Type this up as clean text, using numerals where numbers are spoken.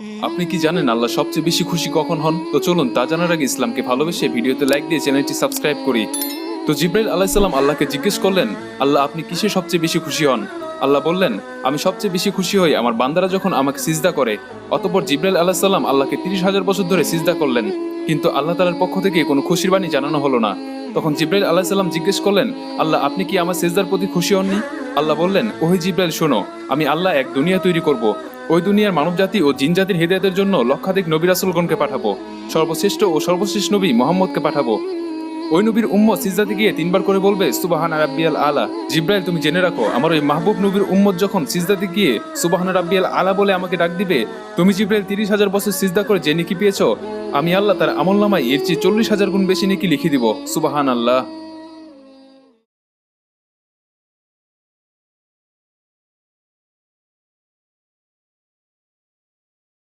আপনি কি জানেন আল্লাহ সবচেয়ে বেশি খুশি কখন হন? তো চলুন তা জানার আগে ইসলামকে ভালোবেসে ভিডিওতে লাইক দিয়ে চ্যানেলটি সাবস্ক্রাইব করি। তো জিব্রাইল আলাইহিসসালাম আল্লাহকে জিজ্ঞেস করলেন, আল্লাহ আপনি কিসে সবচেয়ে বেশি খুশি হন? আল্লাহ বললেন, আমি সবচেয়ে বেশি খুশি হই আমার বান্দারা যখন আমাকে সিজদা করে। অতঃপর জিব্রাইল আলাইহিসসালাম আল্লাহকে 30,000 বছর ধরে সিজদা করলেন, কিন্তু আল্লাহ তাআলার পক্ষ থেকে কোনো খুশির বাণী জানানো হলো না। তখন জিব্রাইল আলাইহিসসালাম জিজ্ঞেস করলেন, আল্লাহ আপনি কি আমার সিজদার প্রতি খুশি হননি? আল্লাহ বললেন, ওহে জিব্রাইল শোনো, আমি আল্লাহ এক দুনিয়া তৈরি করব। ওই দুনিয়ার মানবজাতি ও জিন জাতির হেদায়েতের জন্য লক্ষাধিক নবী রাসূলগণকে পাঠাবো। সর্বশ্রেষ্ঠ ও সর্বশেষ নবী মুহাম্মদকে পাঠাবো। ওই নবীর উম্মত সিজদাতে গিয়ে 3বার করে বলবে সুবহানা রাব্বিয়াল আলা। জিব্রাইল তুমি জেনে রাখো, আমার ওই মাহবুব নবীর উম্মত যখন সিজদাতে গিয়ে সুবহানা রাব্বিয়াল আলা বলে আমাকে ডাক দিবে, তুমি জিব্রাইল 30,000 বছর সিজদা করে যে নেকি পেয়েছো, আমি আল্লাহ তার আমলনামায় এর চেয়ে 40,000 গুণ বেশি নেকি লিখে দিব। সুবহানাল্লাহ।